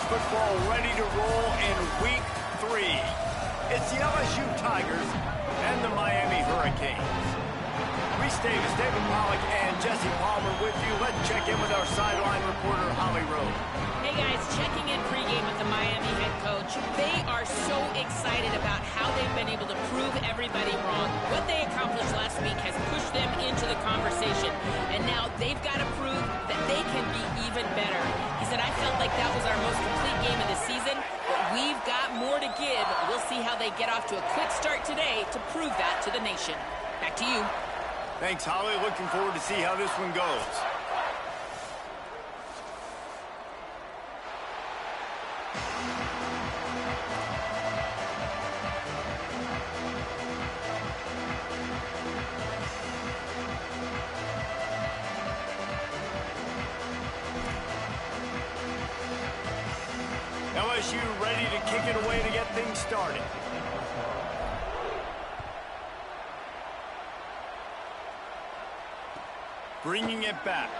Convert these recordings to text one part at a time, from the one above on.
football ready to roll in week 3. It's the LSU Tigers and the Miami Hurricanes. Reese Davis, David Pollack, and Jesse Palmer with you. Let's check in with our sideline reporter, Holly Rowe. Hey guys, checking in pregame with the Miami head coach. They are so excited about how they've been able to prove everybody wrong. What they accomplished last week has pushed them into the conversation, and now they've got to prove that they can be even better. He said, I felt like that was our most complete game of the season, but we've got more to give. We'll see how they get off to a quick start today to prove that to the nation. Back to you. Thanks, Holly. Looking forward to see how this one goes. LSU ready to kick it away to get things started. Bringing it back.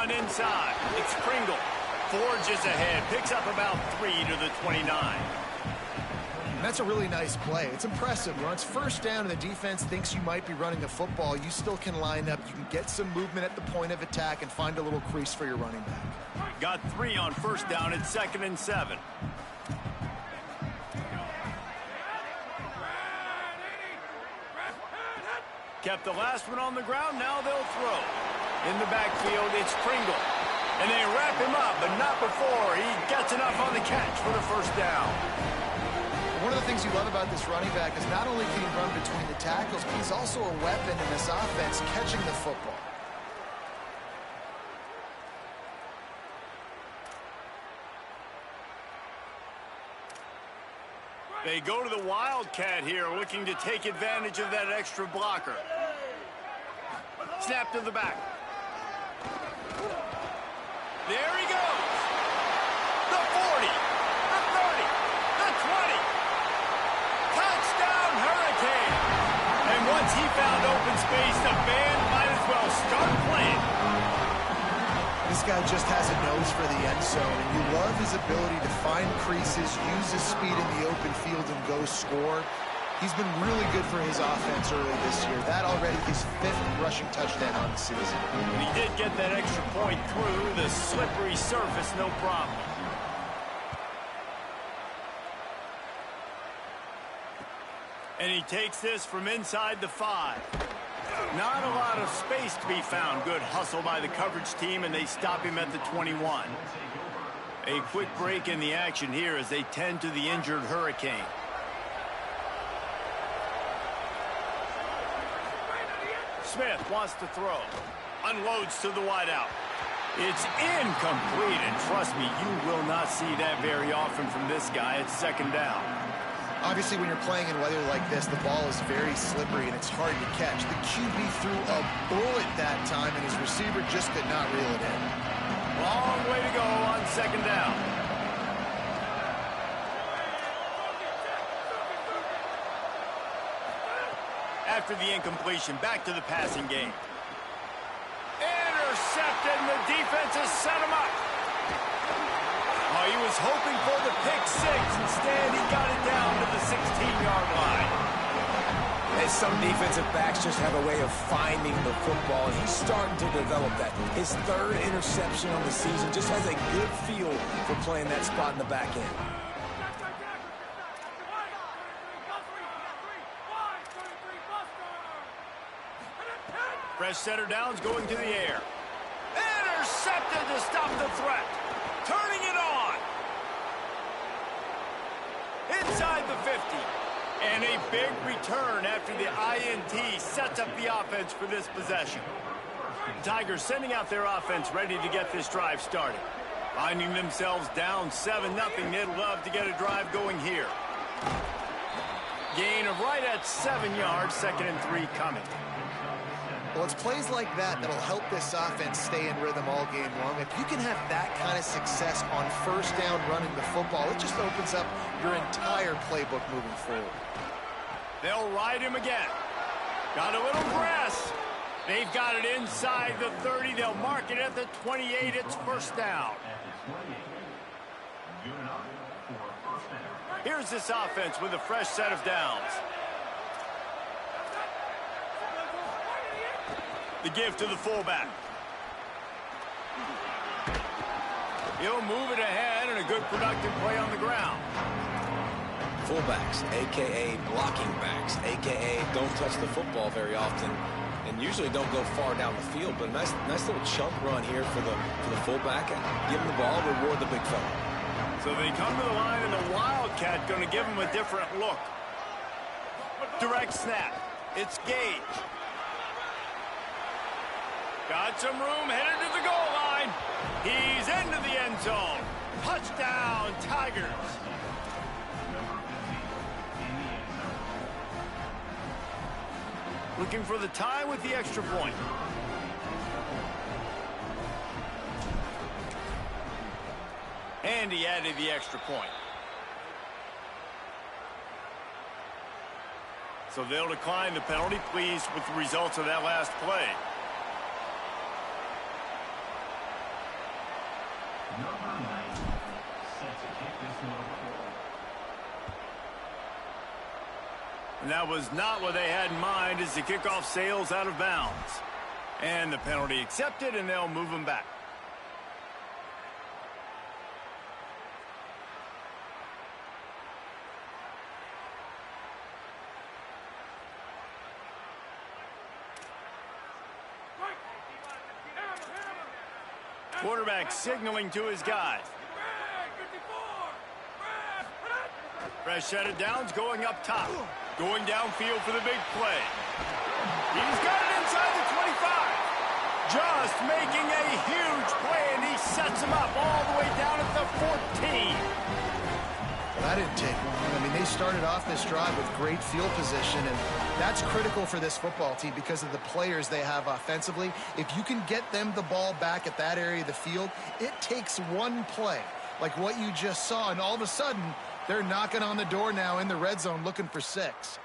Inside, it's Pringle. Forges ahead, picks up about 3 to the 29. That's a really nice play. It's impressive. When it's first down and the defense thinks you might be running the football, you still can line up. You can get some movement at the point of attack and find a little crease for your running back. Got 3 on first down. It's 2nd and 7. Kept the last one on the ground. Now they'll throw. In the backfield, it's Pringle. And they wrap him up, but not before he gets enough on the catch for the first down. One of the things you love about this running back is not only can he run between the tackles, but he's also a weapon in this offense catching the football. They go to the Wildcat here, looking to take advantage of that extra blocker. Snap to the back. There he goes. The 40, the 30, the 20. Touchdown, Hurricane. And once he found open space, the band might as well start playing. This guy just has a nose for the end zone, and you love his ability to find creases, use his speed in the open field, and go score. He's been really good for his offense early this year. That already his 5th rushing touchdown on the season. And he did get that extra point through the slippery surface, no problem. And he takes this from inside the 5. Not a lot of space to be found. Good hustle by the coverage team, and they stop him at the 21. A quick break in the action here as they tend to the injured Hurricane. Smith wants to throw. Unloads to the wideout. It's incomplete, and trust me, you will not see that very often from this guy. It's second down. Obviously, when you're playing in weather like this, the ball is very slippery and it's hard to catch. The QB threw a bullet that time, and his receiver just could not reel it in. Long way to go on second down. After the incompletion, back to the passing game. Intercepted, and the defense has set him up. Oh, he was hoping for the pick six. Instead, he got it down to the 16-yard line. And some defensive backs just have a way of finding the football, and he's starting to develop that. His third interception on the season just has a good feel for playing that spot in the back end. Fresh center downs going to the air. Intercepted to stop the threat. Turning it on. Inside the 50. And a big return after the INT sets up the offense for this possession. The Tigers sending out their offense ready to get this drive started. Finding themselves down 7-0, they'd love to get a drive going here. Gain of right at 7 yards, 2nd and 3 coming. Well, it's plays like that that'll help this offense stay in rhythm all game long. If you can have that kind of success on first down running the football, it just opens up your entire playbook moving forward. They'll ride him again. Got a little grass. They've got it inside the 30. They'll mark it at the 28. It's first down. Here's this offense with a fresh set of downs. The give to the fullback. He'll move it ahead, and a good productive play on the ground. Fullbacks, a.k.a. blocking backs, a.k.a. don't touch the football very often and usually don't go far down the field. But a nice little chunk run here for the fullback. Give him the ball, reward the big fella. So they come to the line, and the Wildcat going to give him a different look. Direct snap. It's Gage. Got some room, headed to the goal line. He's into the end zone. Touchdown, Tigers. Looking for the tie with the extra point. And he added the extra point. So they'll decline the penalty, pleased with the results of that last play. And that was not what they had in mind as the kickoff sails out of bounds. And the penalty accepted, and they'll move him back. Quarterback signaling to his guys. Fresh set of downs going up top. Going downfield for the big play. He's got it inside the 25. Just making a huge play, and he sets him up all the way down at the 14. Well, that didn't take long. I mean, they started off this drive with great field position, and that's critical for this football team because of the players they have offensively. If you can get them the ball back at that area of the field, it takes one play, like what you just saw, and all of a sudden, they're knocking on the door now in the red zone looking for 6.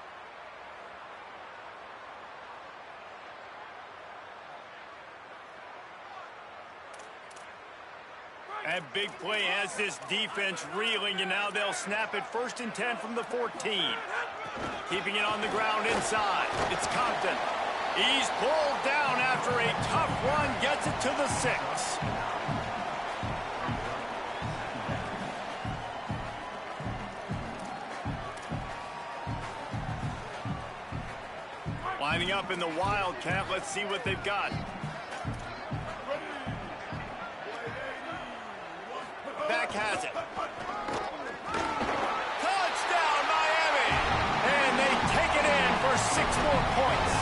That big play has this defense reeling, and now they'll snap it 1st and 10 from the 14. Keeping it on the ground inside. It's Compton. He's pulled down after a tough run, gets it to the 6. Lining up in the Wildcat. Let's see what they've got. Back has it. Touchdown, Miami! And they take it in for 6 more points.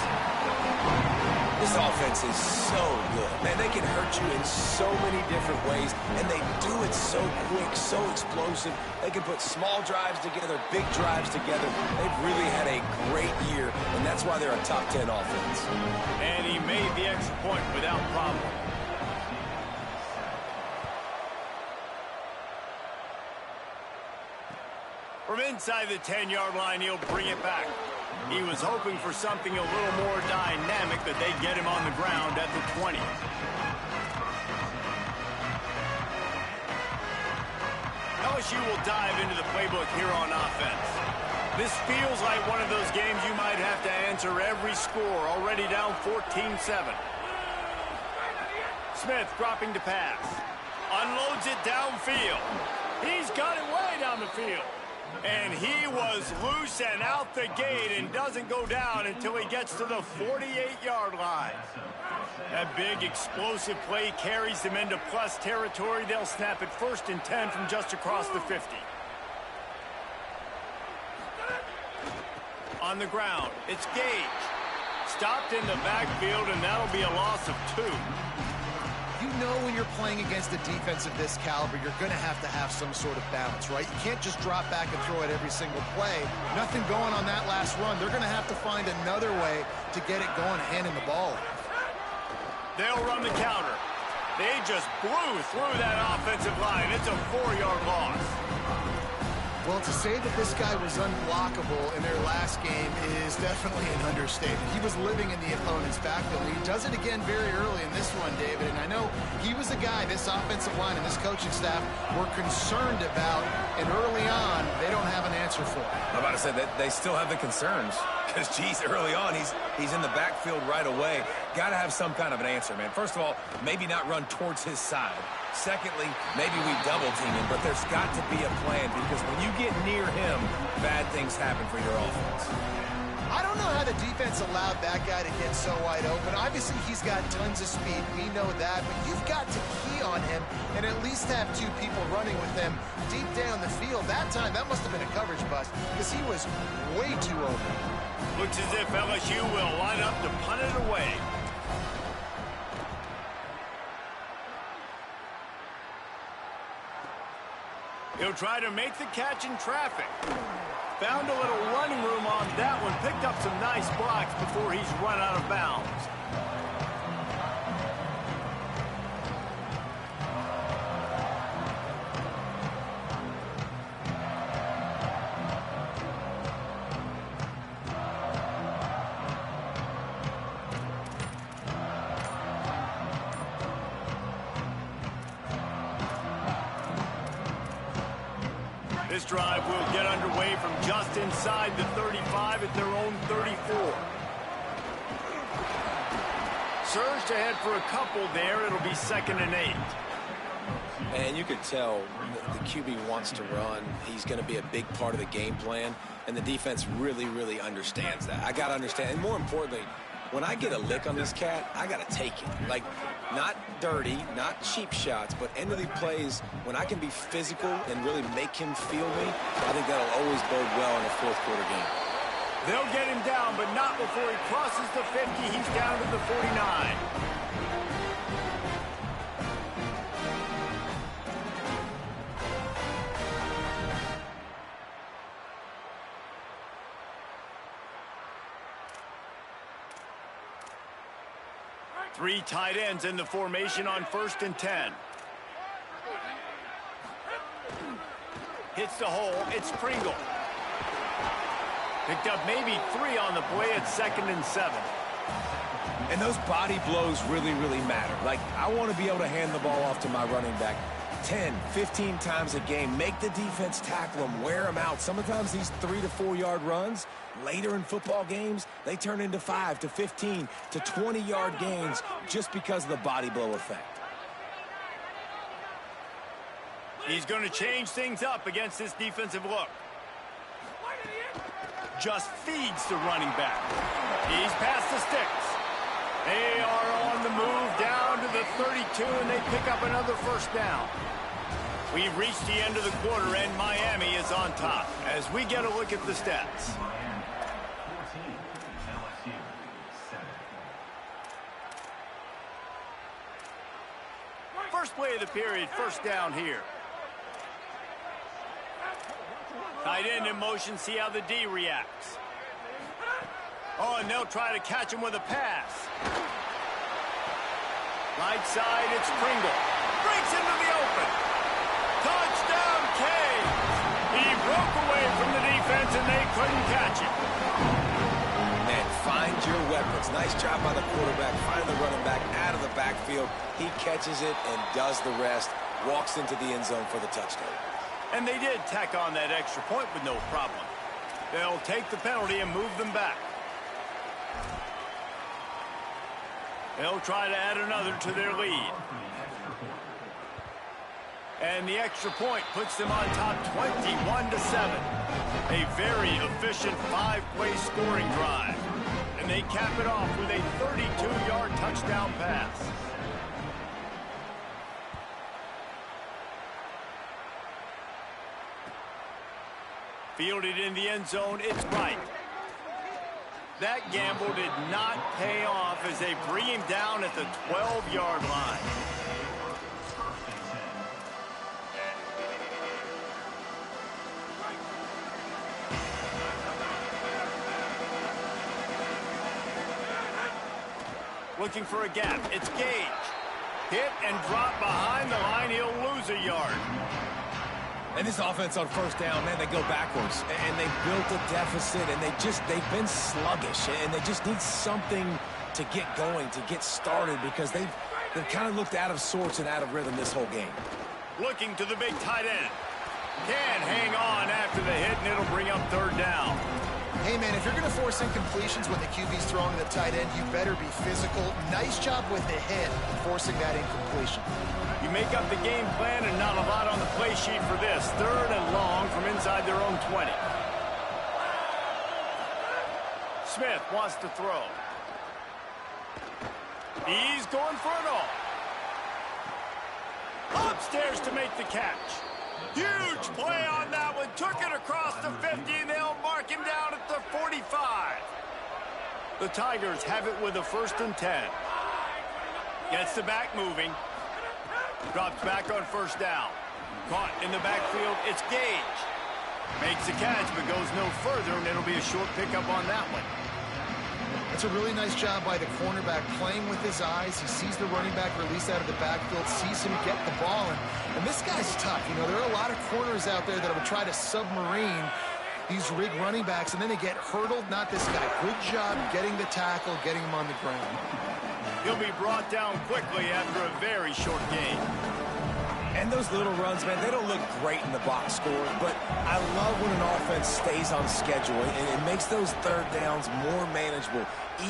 This offense is so good. Man, they can hurt you in so many different ways, and they do it so quick, so explosive. They can put small drives together, big drives together. They've really had a great year, and that's why they're a top 10 offense. And he made the extra point without problem. From inside the 10-yard line, he'll bring it back. He was hoping for something a little more dynamic, that they'd get him on the ground at the 20. LSU will dive into the playbook here on offense. This feels like one of those games you might have to answer every score, already down 14-7. Smith dropping to pass. Unloads it downfield. He's got it way down the field. And he was loose and out the gate and doesn't go down until he gets to the 48-yard line. That big explosive play carries them into plus territory. They'll snap it 1st and 10 from just across the 50. On the ground, it's Gage. Stopped in the backfield, and that'll be a loss of 2. You know when you're playing against a defense of this caliber, you're going to have some sort of balance, right? You can't just drop back and throw it every single play. Nothing going on that last run. They're going to have to find another way to get it going, handing the ball. They'll run the counter. They just blew through that offensive line. It's a 4-yard loss. Well, to say that this guy was unblockable in their last game is definitely an understatement. He was living in the opponent's backfield. He does it again very early in this one, David. And I know he was a guy this offensive line and this coaching staff were concerned about. And early on, they don't have an answer for it. I'm about to say that they still have the concerns. Because, geez, early on, he's in the backfield right away. Got to have some kind of an answer, man. First of all, maybe not run towards his side. Secondly, maybe we double team him, but there's got to be a plan, because when you get near him, bad things happen for your offense. I don't know how the defense allowed that guy to get so wide open. Obviously, he's got tons of speed. We know that, but you've got to key on him and at least have 2 people running with him deep down the field. That time, that must have been a coverage bust, because he was way too open. Looks as if LSU will line up to punt it away. He'll try to make the catch in traffic. Found a little running room on that one. Picked up some nice blocks before he's run out of bounds. This drive will get underway from just inside the 35 at their own 34. Surged ahead for a couple there. It'll be 2nd and 8. And you could tell the QB wants to run. He's going to be a big part of the game plan, and the defense really, really understands that. I got to understand, and more importantly, when I get a lick on this cat, I got to take it. Like, not dirty, not cheap shots, but end of the plays, when I can be physical and really make him feel me, I think that'll always bode well in a 4th quarter game. They'll get him down, but not before he crosses the 50. He's down to the 49. Three tight ends in the formation on 1st and 10. Hits the hole. It's Pringle. Picked up maybe 3 on the play at 2nd and 7. And those body blows really, really matter. Like, I want to be able to hand the ball off to my running back 10, 15 times a game. Make the defense tackle him, wear him out. Sometimes these 3 to 4 yard runs, later in football games, they turn into 5 to 15 to 20 yard gains just because of the body blow effect. He's going to change things up against this defensive look. Just feeds the running back. He's past the sticks. They are on the move down to the 32, and they pick up another 1st down. We've reached the end of the quarter, and Miami is on top as we get a look at the stats. play of the period. First down here. Tight end in motion, see how the D reacts. Oh, and they'll try to catch him with a pass. Right side, it's Pringle. Breaks into the open. Touchdown, Canes. He broke away from the defense, and they couldn't catch him. And find your weapons. Nice job by the quarterback. Find the running back out of the backfield. He catches it and does the rest. Walks into the end zone for the touchdown. And they did tack on that extra point with no problem. They'll take the penalty and move them back. They'll try to add another to their lead. And the extra point puts them on top 21-7. A very efficient 5-play scoring drive. And they cap it off with a 32-yard touchdown pass. Fielded in the end zone, it's right. That gamble did not pay off as they bring him down at the 12-yard line. Looking for a gap, it's Gage. Hit and drop behind the line, he'll lose a yard. And this offense on first down, man, they go backwards. And they built a deficit, and they've been sluggish. And they just need something to get going, to get started, because they've kind of looked out of sorts and out of rhythm this whole game. Looking to the big tight end. Can hang on after the hit, and it'll bring up third down. Hey, man, if you're going to force incompletions when the QB's throwing to the tight end, you better be physical. Nice job with the hit, forcing that incompletion. You make up the game plan and not a lot on the play sheet for this. Third and long from inside their own 20. Smith wants to throw. He's going for it all. Upstairs to make the catch. Huge play on that one. Took it across the 50, and they'll mark him down at the 45. The Tigers have it with a 1st and 10. Gets the back moving. Drops back on first down. Caught in the backfield, it's Gage. Makes the catch, but goes no further, and it'll be a short pickup on that one. It's a really nice job by the cornerback playing with his eyes. He sees the running back release out of the backfield, sees him get the ball, and this guy's tough. You know, there are a lot of corners out there that will try to submarine these rig running backs, and then they get hurdled. Not this guy. Good job getting the tackle, getting him on the ground. He'll be brought down quickly after a very short game. And those little runs, man, they don't look great in the box score, but I love when an offense stays on schedule, and it makes those third downs more manageable,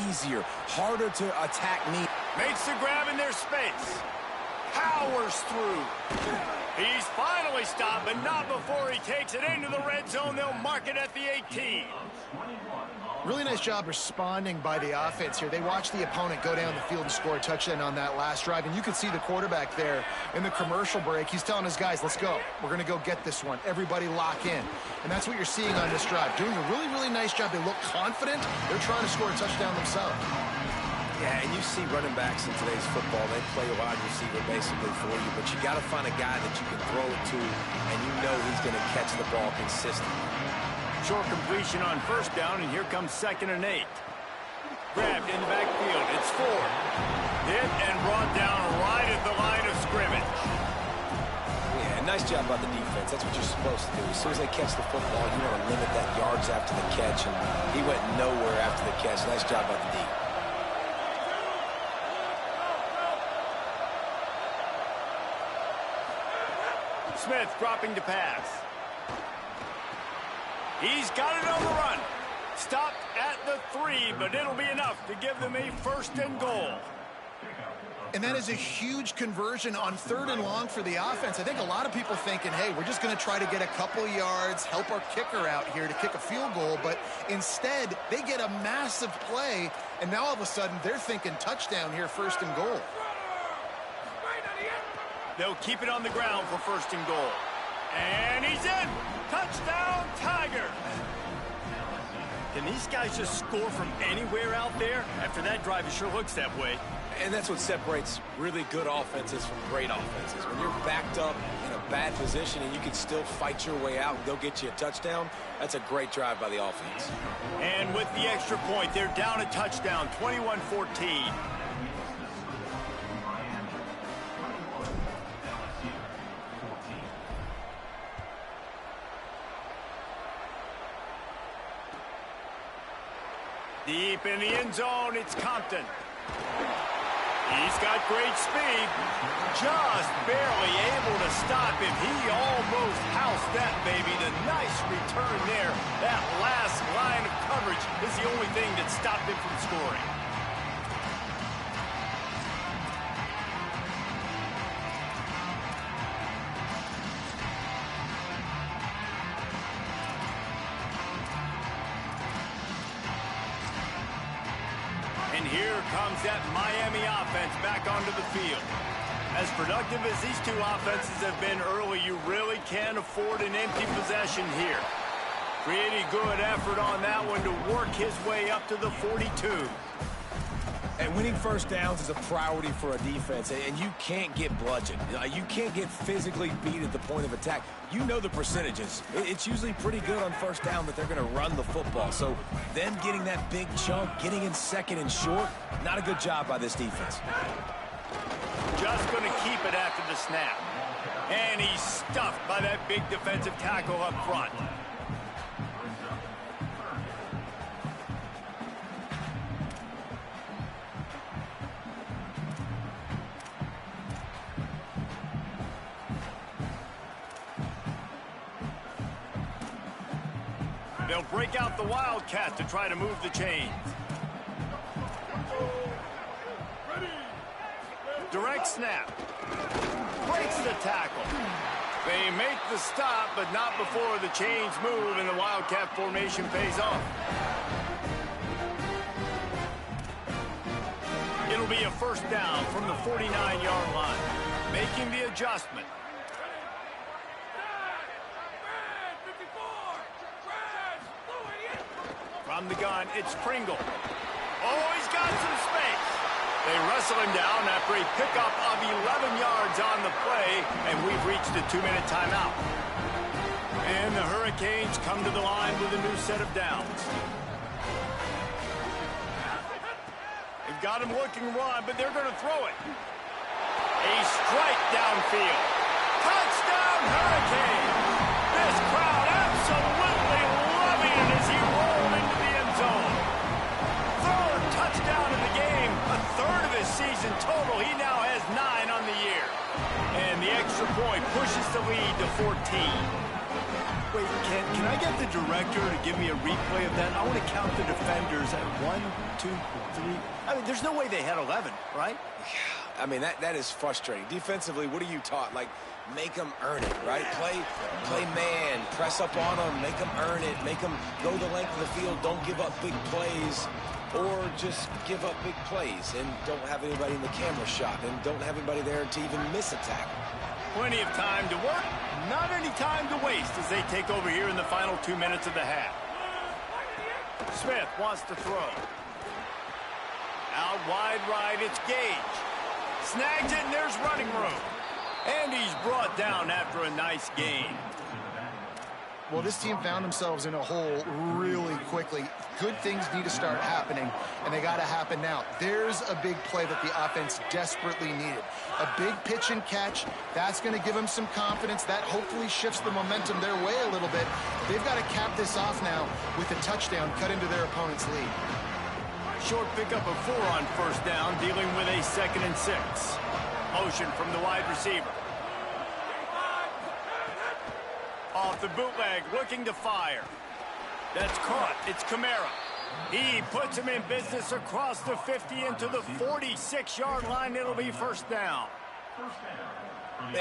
easier, harder to attack me. Makes the grab in their space. Powers through. He's finally stopped, but not before he takes it into the red zone. They'll mark it at the 18. Really nice job responding by the offense here. They watched the opponent go down the field and score a touchdown on that last drive, and you could see the quarterback there in the commercial break. He's telling his guys, let's go. We're going to go get this one. Everybody lock in. And that's what you're seeing on this drive. Doing a really, really nice job. They look confident. They're trying to score a touchdown themselves. Yeah, and you see running backs in today's football, they play a wide receiver basically for you, but you got to find a guy that you can throw it to, and you know he's going to catch the ball consistently. Short completion on first down, and here comes 2nd and 8. Grabbed in the backfield. It's Ford. Hit and brought down right at the line of scrimmage. Yeah, nice job by the defense. That's what you're supposed to do. As soon as they catch the football, you want to limit that yards after the catch, and he went nowhere after the catch. Nice job by the D. Smith dropping to pass. He's got it on the run. Stopped at the 3, but it'll be enough to give them a 1st and goal. And that is a huge conversion on 3rd and long for the offense. I think a lot of people thinking, hey, we're just going to try to get a couple yards, help our kicker out here to kick a field goal. But instead, they get a massive play, and now all of a sudden they're thinking touchdown here, 1st and goal. They'll keep it on the ground for 1st and goal. And he's in. Touchdown, Tiger. Can these guys just score from anywhere out there? After that drive, it sure looks that way. And that's what separates really good offenses from great offenses. When you're backed up in a bad position and you can still fight your way out and go get you a touchdown, that's a great drive by the offense. And with the extra point, they're down a touchdown, 21-14. Deep in the end zone, it's Compton. He's got great speed. Just barely able to stop him. He almost housed that baby. The nice return there. That last line of coverage is the only thing that stopped him from scoring. And here comes that Miami offense back onto the field. As productive as these two offenses have been early, you really can't afford an empty possession here. Pretty good effort on that one to work his way up to the 42. And winning first downs is a priority for a defense, and you can't get bludgeoned. You can't get physically beat at the point of attack. You know the percentages. It's usually pretty good on first down that they're going to run the football. So them getting that big chunk, getting in second and short, not a good job by this defense. Just going to keep it after the snap. And he's stuffed by that big defensive tackle up front. They'll break out the Wildcat to try to move the chains. Direct snap. Breaks the tackle. They make the stop, but not before the chains move and the Wildcat formation pays off. It'll be a first down from the 49-yard line. Making the adjustment. From the gun, it's Pringle. Oh, he's got some space. They wrestle him down after a pickup of 11 yards on the play, and we've reached a 2-minute timeout. And the Hurricanes come to the line with a new set of downs. They've got him looking run, but they're going to throw it. A strike downfield. Touchdown, Hurricane! This crowd absolutely loving it as he rolled into the end zone. Third touchdown of the game, a third of his season total. He now has 9 on the year. And the extra point pushes the lead to 14. Wait, can I get the director to give me a replay of that? I want to count the defenders at 1, 2, 3. I mean, there's no way they had 11, right? I mean, that is frustrating. Defensively, what are you taught? Like, make them earn it, right? Play man, press up on them, make them earn it, make them go the length of the field, don't give up big plays, or just give up big plays and don't have anybody in the camera shot and don't have anybody there to even miss a tackle. Plenty of time to work, not any time to waste as they take over here in the final 2 minutes of the half. Smith wants to throw. Out wide right, it's Gage. Snags it, and there's running room. And he's brought down after a nice gain. Well, this team found themselves in a hole really quickly. Good things need to start happening, and they got to happen now. There's a big play that the offense desperately needed. A big pitch and catch. That's going to give them some confidence. That hopefully shifts the momentum their way a little bit. They've got to cap this off now with a touchdown cut into their opponent's lead. Short pickup of 4 on first down, dealing with a 2nd and 6. Motion from the wide receiver. Off the bootleg, looking to fire. That's caught. It's Kamara. He puts him in business across the 50 into the 46-yard line. It'll be first down.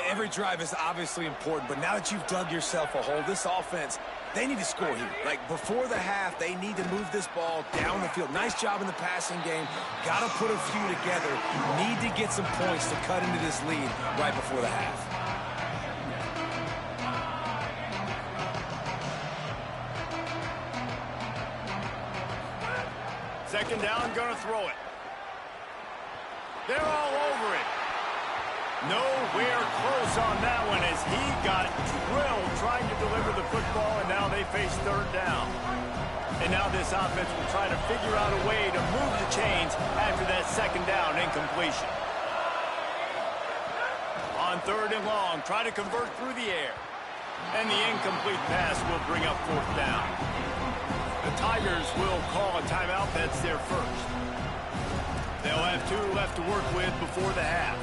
Every drive is obviously important, but now that you've dug yourself a hole, this offense, they need to score here. Like, before the half, they need to move this ball down the field. Nice job in the passing game. Got to put a few together. Need to get some points to cut into this lead right before the half. Second down, going to throw it. They're all over it. Nowhere close on that one as he got drilled trying to deliver the football, and now they face third down. And now this offense will try to figure out a way to move the chains after that second down incompletion. On third and long, try to convert through the air. And the incomplete pass will bring up fourth down. The Tigers will call a timeout. That's their first. They'll have 2 left to work with before the half.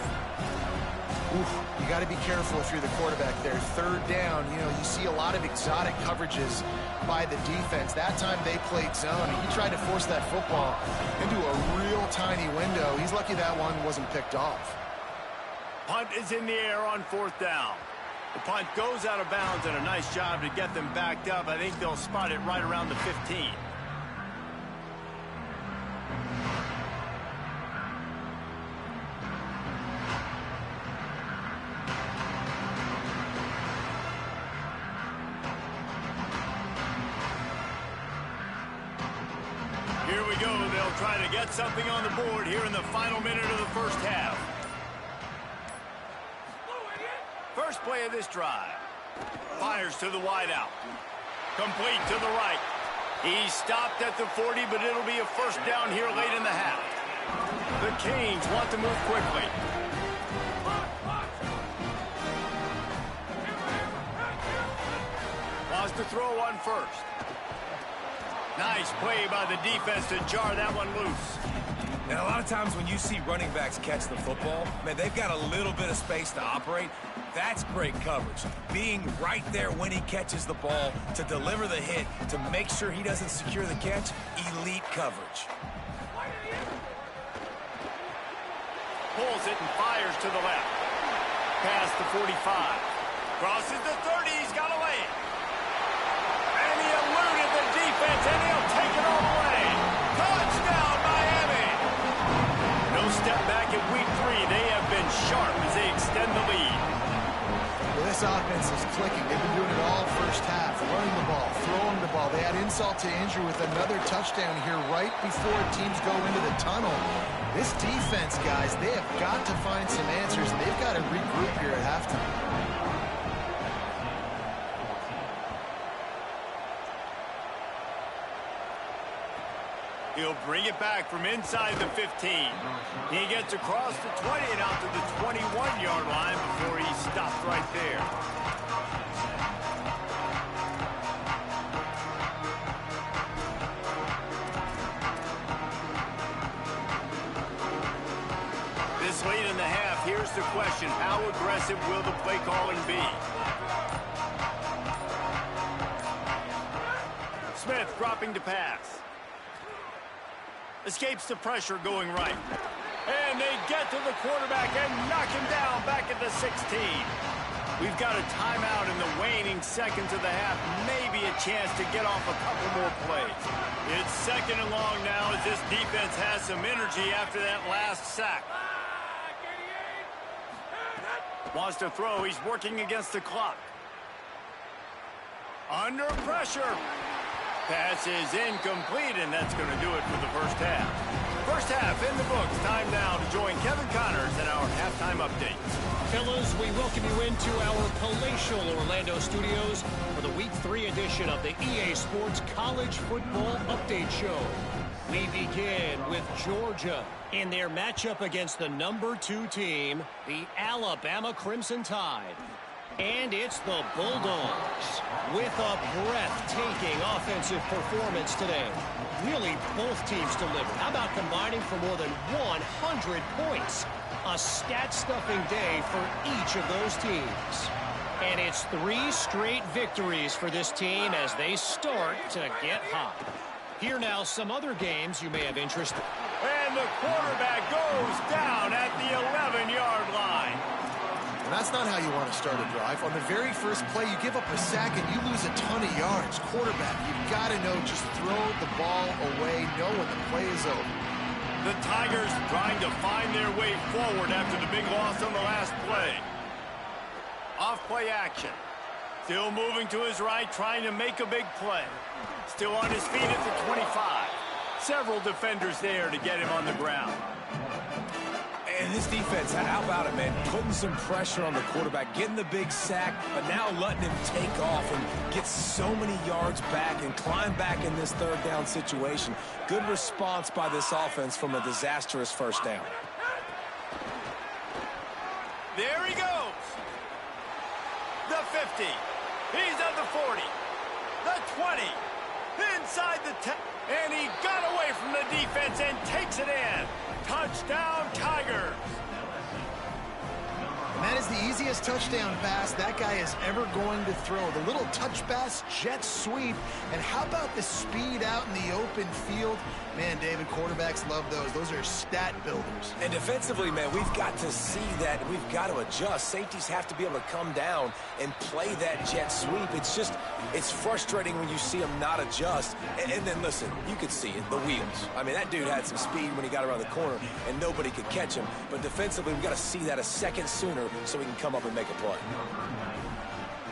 Oof, you got to be careful if you're the quarterback there. Third down, you see a lot of exotic coverages by the defense. That time they played zone, and he tried to force that football into a real tiny window. He's lucky that one wasn't picked off. Punt is in the air on fourth down. The punt goes out of bounds, and a nice job to get them backed up. I think they'll spot it right around the 15. Here we go. They'll try to get something on the board here in the final minute of the first half. First play of this drive. Fires to the wideout. Complete to the right. He stopped at the 40, but it'll be a first down here late in the half. The Canes want to move quickly. Wants to throw on first. Nice play by the defense to jar that one loose. And a lot of times when you see running backs catch the football, man, they've got a little bit of space to operate. That's great coverage. Being right there when he catches the ball to deliver the hit, to make sure he doesn't secure the catch, elite coverage. Pulls it and fires to the left. Past the 45. Crosses the 30. He's got to lay it. And he eluded the defense, and he'll take it all the way. Touchdown, Miami! No step back at week 3. They have been sharp as they extend the lead. Well, this offense is clicking. They've been doing it all first half. Running the ball, throwing the ball. They had insult to injury with another touchdown here right before teams go into the tunnel. This defense, guys, they have got to find some answers, and they've got to regroup here at halftime. He'll bring it back from inside the 15. He gets across the 20 and out to the 21-yard line before he stopped right there. This late in the half, here's the question. How aggressive will the play calling be? Smith dropping to pass. Escapes the pressure going right. And they get to the quarterback and knock him down back at the 16. We've got a timeout in the waning seconds of the half. Maybe a chance to get off a couple more plays. It's second and long now as this defense has some energy after that last sack. Wants to throw. He's working against the clock. Under pressure. Pass is incomplete, and that's going to do it for the first half. First half in the books. Time now to join Kevin Connors in our halftime update. Fellas, we welcome you into our palatial Orlando studios for the Week 3 edition of the EA Sports College Football Update Show. We begin with Georgia in their matchup against the number 2 team, the Alabama Crimson Tide. And it's the Bulldogs with a breathtaking offensive performance today. Really, both teams delivered. How about combining for more than 100 points? A stat-stuffing day for each of those teams. And it's 3 straight victories for this team as they start to get hot. Here now, some other games you may have interest in. And the quarterback goes down at the 11-yard line. That's not how you want to start a drive. On the very first play, you give up a sack and you lose a ton of yards. Quarterback, you've got to know, just throw the ball away, know when the play is over. The Tigers trying to find their way forward after the big loss on the last play. Off-play action. Still moving to his right, trying to make a big play. Still on his feet at the 25. Several defenders there to get him on the ground. And this defense, how about it, man? Putting some pressure on the quarterback, getting the big sack, but now letting him take off and get so many yards back and climb back in this third down situation. Good response by this offense from a disastrous first down. There he goes. The 50. He's at the 40. The 20. Inside the 10. And he got away from the defense and takes it in. Touchdown, Tigers. And that is the easiest touchdown pass that guy is ever going to throw. The little touch pass, jet sweep. And how about the speed out in the open field? Man, David, quarterbacks love those. Those are stat builders. And defensively, man, we've got to see that. We've got to adjust. Safeties have to be able to come down and play that jet sweep. It's frustrating when you see them not adjust. And then, listen, you could see it, the wheels. I mean, that dude had some speed when he got around the corner, and nobody could catch him. But defensively, we've got to see that a second sooner so we can come up and make a play.